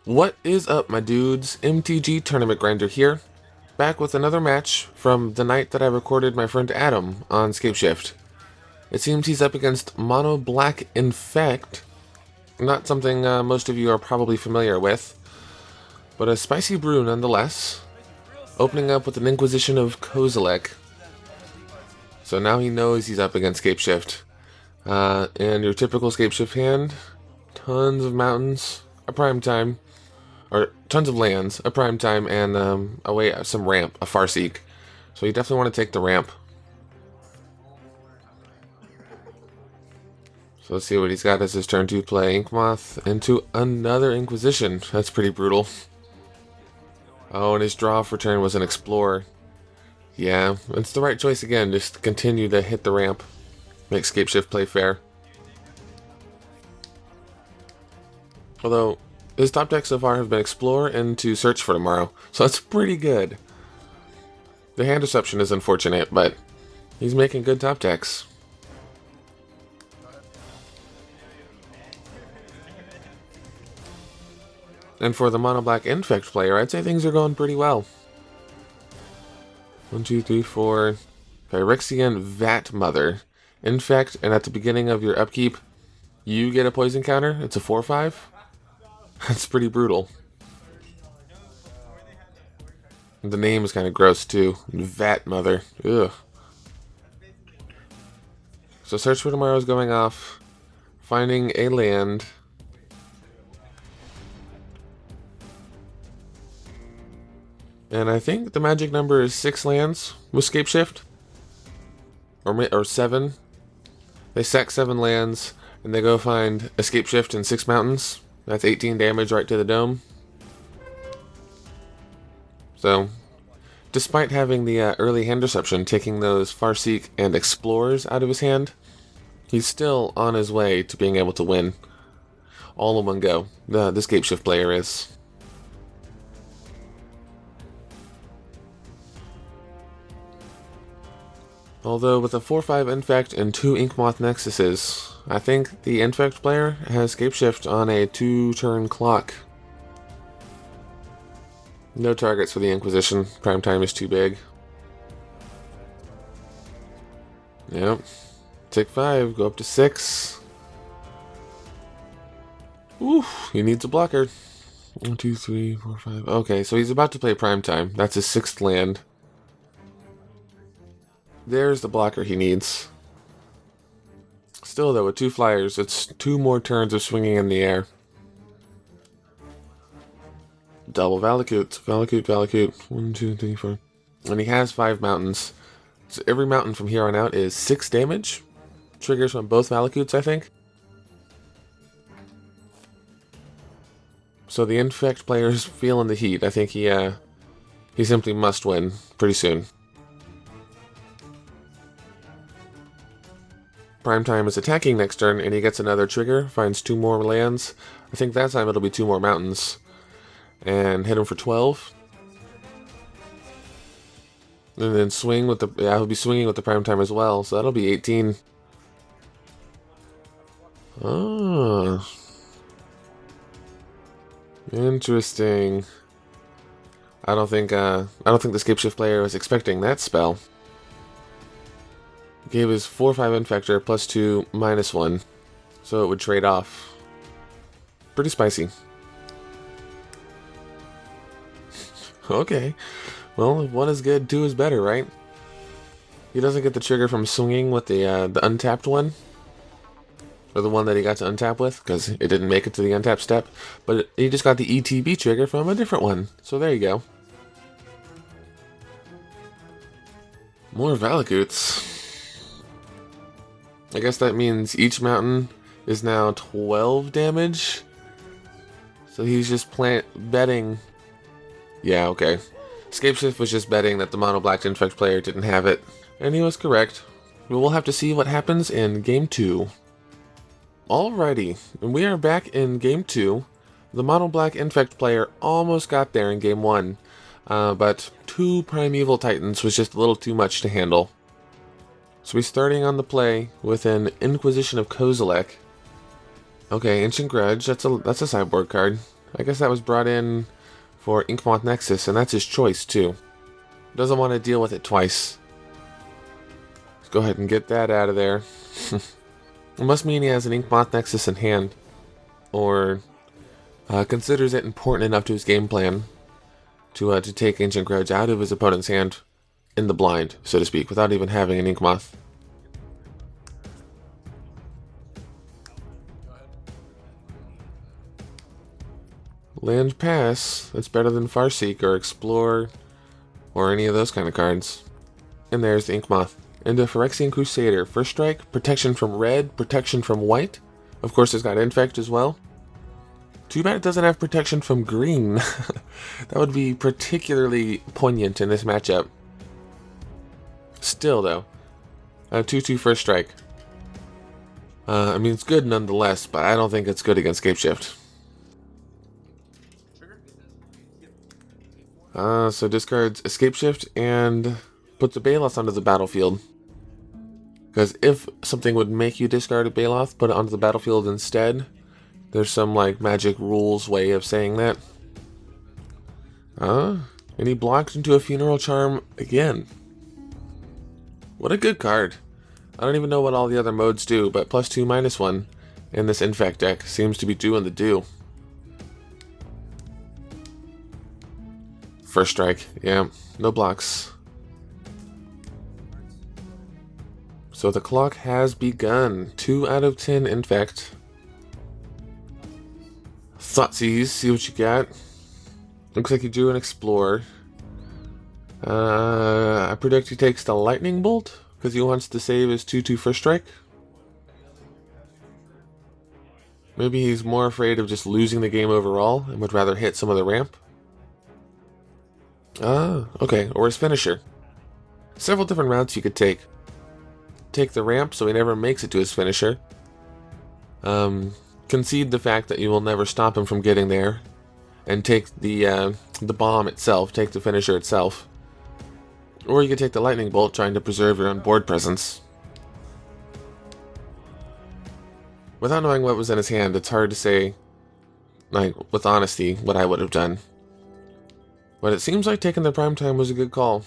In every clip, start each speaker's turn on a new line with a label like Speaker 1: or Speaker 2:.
Speaker 1: What is up, my dudes? MTG Tournament Grinder here, back with another match from the night that I recorded my friend Adam on Scapeshift. It seems he's up against Mono Black Infect, not something most of you are probably familiar with, but a spicy brew nonetheless, opening up with an Inquisition of Kozilek. So now he knows he's up against Scapeshift. And your typical Scapeshift hand, tons of mountains, a prime time, or tons of lands, a prime time, and some ramp, a Farseek. So you definitely want to take the ramp. So let's see what he's got as his turn 2 play. Inkmoth into another Inquisition. That's pretty brutal. Oh, and his draw for turn was an Explorer. Yeah, it's the right choice again, just continue to hit the ramp. Make Scapeshift play fair. Although, his top decks so far have been Explore and to Search for Tomorrow, so that's pretty good. The hand reception is unfortunate, but he's making good top decks. And for the Mono Black Infect player, I'd say things are going pretty well. 1, 2, 3, 4. Phyrexian Vat Mother. Infect, and at the beginning of your upkeep, you get a poison counter. It's a 4/5. That's pretty brutal. The name is kind of gross too. Vat Mother. Ugh. So Search for Tomorrow is going off. Finding a land. And I think the magic number is 6 lands with Scapeshift. Or 7. They sack 7 lands, and they go find a Scapeshift and 6 mountains. That's 18 damage right to the dome. So, despite having the early hand reception, taking those Farseek and Explorers out of his hand, he's still on his way to being able to win. All in one go. The Scapeshift player is. Although with a 4/5 Infect and 2 Inkmoth Nexuses, I think the Infect player has Scapeshift on a 2-turn clock. No targets for the Inquisition. Prime time is too big. Yep. Take 5, go up to 6. Ooh, he needs a blocker. 1, 2, 3, 4, 5. Okay, so he's about to play prime time. That's his 6th land. There's the blocker he needs. Still though, with 2 flyers, it's 2 more turns of swinging in the air. Double Valakut. Valakut. 1, 2, 3, 4. And he has 5 mountains. So every mountain from here on out is 6 damage. Triggers from both Valakuts, I think. So the Infect player's feeling the heat. I think he simply must win pretty soon. Primetime is attacking next turn, and he gets another trigger, finds 2 more lands. I think that time it'll be 2 more mountains. And hit him for 12. And then swing with the... Yeah, he'll be swinging with the primetime as well, so that'll be 18. Oh. Interesting. I don't think the Scapeshift player was expecting that spell. Gave his 4/5 Infector plus 2 -1, so it would trade off. Pretty spicy. Okay, well, if 1 is good, 2 is better, right? He doesn't get the trigger from swinging with the untapped one, or the one that he got to untap with, because it didn't make it to the untap step, but he just got the ETB trigger from a different one, so there you go. More Valakuts. I guess that means each mountain is now 12 damage. So he's just betting. Yeah, okay. Scapeshift was just betting that the Mono Black Infect player didn't have it. And he was correct. But we'll have to see what happens in Game 2. Alrighty, and we are back in Game 2. The Mono Black Infect player almost got there in Game 1. But 2 Primeval Titans was just a little too much to handle. So we're starting on the play with an Inquisition of Kozilek. Okay, Ancient Grudge, that's a sideboard card. I guess that was brought in for Inkmoth Nexus, and that's his choice, too. Doesn't want to deal with it twice. Let's go ahead and get that out of there. It must mean he has an Inkmoth Nexus in hand, or considers it important enough to his game plan to take Ancient Grudge out of his opponent's hand in the blind, so to speak, without even having an Inkmoth. Land Pass, that's better than Farseek or Explore or any of those kind of cards. And there's the Inkmoth. Into Phyrexian Crusader. First strike, protection from red, protection from white. Of course, it's got Infect as well. Too bad it doesn't have protection from green. That would be particularly poignant in this matchup. Still, though, a 2/2 first strike. I mean, it's good nonetheless, but I don't think it's good against Scapeshift. So discards Scapeshift and puts a Baloth onto the battlefield. Because if something would make you discard a Baloth, put it onto the battlefield instead. There's some like magic rules way of saying that. And he blocks into a Funeral Charm again. What a good card. I don't even know what all the other modes do, but +2/-1 in this Infect deck seems to be doing the do. First strike, yeah, no blocks. So the clock has begun. 2 out of 10 Infect. Thoughtseize, see what you got. Looks like you drew an Explorer. I predict he takes the Lightning Bolt because he wants to save his 2/2 first strike. Maybe he's more afraid of just losing the game overall and would rather hit some of the ramp. Okay, or his finisher. Several different routes you could take. Take the ramp so he never makes it to his finisher. Concede the fact that you will never stop him from getting there. And take the bomb itself, take the finisher itself. Or you could take the lightning bolt, trying to preserve your own board presence. Without knowing what was in his hand, it's hard to say, like, with honesty, what I would have done. But it seems like taking the prime time was a good call.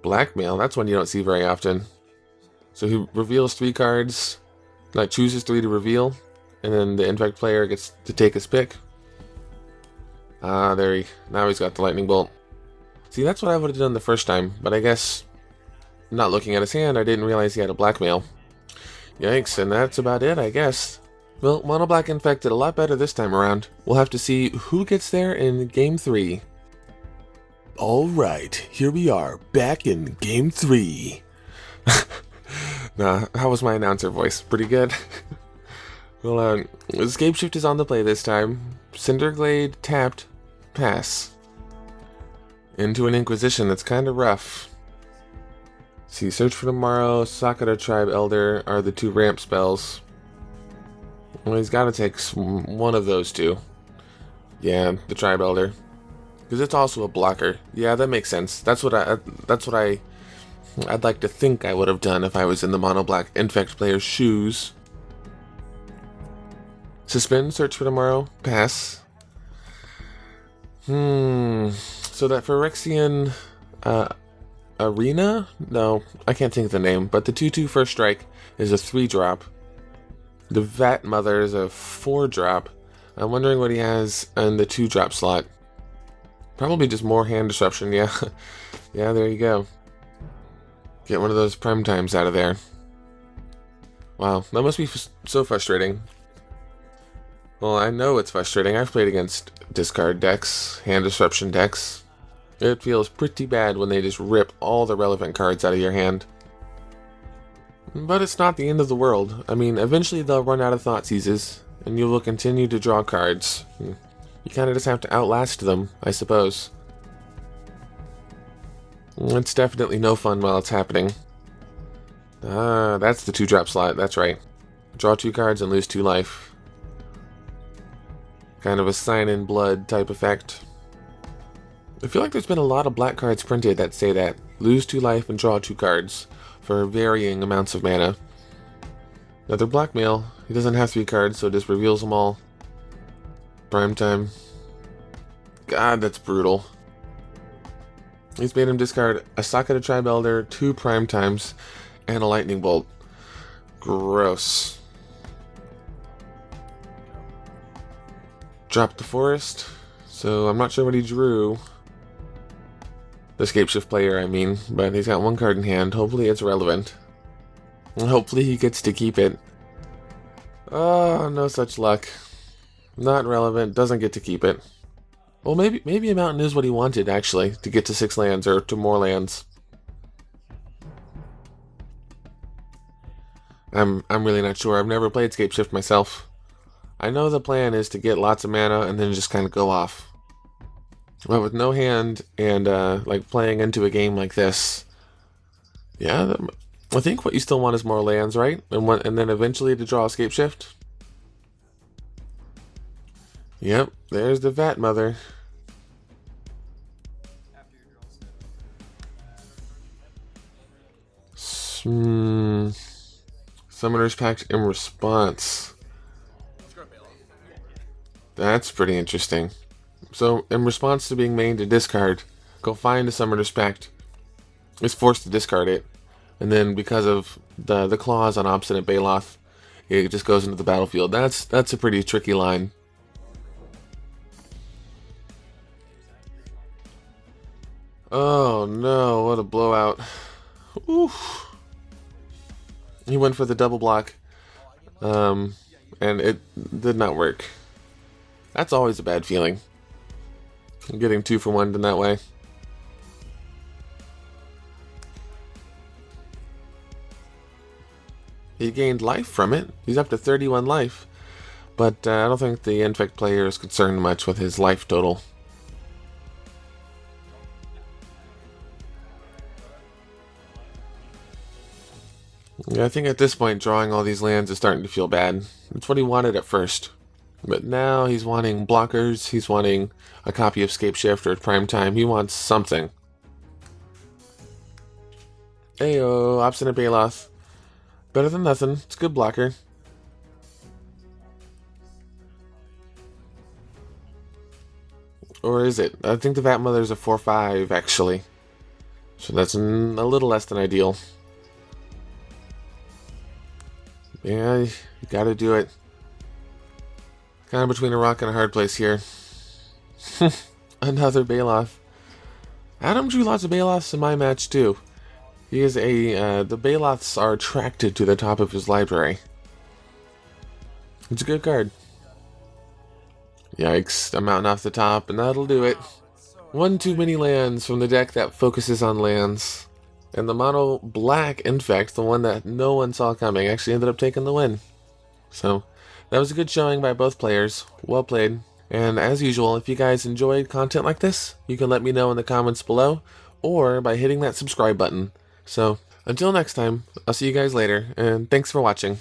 Speaker 1: Blackmail, that's one you don't see very often. So he reveals 3 cards, like chooses 3 to reveal, and then the Infect player gets to take his pick. Now he's got the lightning bolt. See, that's what I would have done the first time, but I guess, not looking at his hand, I didn't realize he had a blackmail. Yikes, and that's about it, I guess. Well, Mono Black Infect did a lot better this time around. We'll have to see who gets there in Game 3. Alright, here we are, back in Game 3. Nah, how was my announcer voice? Pretty good? Well, Scapeshift is on the play this time. Cinderglade tapped, pass. Into an Inquisition that's kind of rough. See, Search for Tomorrow, Sakura Tribe Elder are the 2 ramp spells. Well, he's got to take one of those 2. Yeah, the Tribe Elder, because it's also a blocker. Yeah, that makes sense. That's what I'd like to think I would have done if I was in the Mono Black Infect player's shoes. Suspend, Search for Tomorrow, pass. So that Phyrexian Arena? No, I can't think of the name, but the 2/2 first strike is a 3-drop. The Vat Mother is a 4-drop. I'm wondering what he has in the 2-drop slot. Probably just more hand disruption, yeah. Yeah, there you go. Get one of those prime times out of there. Wow, that must be so frustrating. Well, I know it's frustrating. I've played against discard decks, hand disruption decks. It feels pretty bad when they just rip all the relevant cards out of your hand. But it's not the end of the world. I mean, eventually they'll run out of Thoughtseizes, and you will continue to draw cards. You kind of just have to outlast them, I suppose. It's definitely no fun while it's happening. That's the 2-drop slot, that's right. Draw 2 cards and lose 2 life. Kind of a Sign in Blood type effect. I feel like there's been a lot of black cards printed that say that. Lose 2 life and draw 2 cards for varying amounts of mana. Another blackmail. He doesn't have to be card, so it just reveals them all. Prime time. God, that's brutal. He's made him discard a Socket of Tribe Elder, 2 prime times, and a lightning bolt. Gross. Dropped the forest, so I'm not sure what he drew. The Scapeshift player, I mean, but he's got 1 card in hand. Hopefully it's relevant. And hopefully he gets to keep it. Oh, no such luck. Not relevant, doesn't get to keep it. Well, maybe a mountain is what he wanted, actually, to get to 6 lands, or to more lands. I'm really not sure. I've never played Scapeshift myself. I know the plan is to get lots of mana and then just kind of go off. But with no hand and like playing into a game like this, yeah, I think what you still want is more lands, right? And then eventually to draw a Scapeshift. Yep, there's the Vat Mother. Summoner's Pact in response. That's pretty interesting. So, in response to being made to discard, go find a Summoner's Pact. Is forced to discard it. And then because of the clause on Obstinate Baloth, it just goes into the battlefield. That's a pretty tricky line. Oh no, what a blowout. Oof. He went for the double block. And it did not work. That's always a bad feeling. Getting 2 for 1 in that way. He gained life from it. He's up to 31 life. But I don't think the Infect player is concerned much with his life total. Yeah, I think at this point drawing all these lands is starting to feel bad. It's what he wanted at first. But now he's wanting blockers, he's wanting a copy of Scapeshift or Prime Time, he wants something. Ayo, Obstinate Baloth. Better than nothing, it's a good blocker. Or is it? I think the Vat Mother's a 4/5 actually. So that's a little less than ideal. Yeah, you gotta do it. Kind of between a rock and a hard place here. Another Baloth. Adam drew lots of Baloths in my match too. He is the Baloths are attracted to the top of his library. It's a good card. Yikes, a mountain off the top, and that'll do it. 1 too many lands from the deck that focuses on lands. And the mono black Infect, the one that no one saw coming, actually ended up taking the win. So, that was a good showing by both players. Well played. And as usual, if you guys enjoyed content like this, you can let me know in the comments below, or by hitting that subscribe button. So, until next time, I'll see you guys later, and thanks for watching.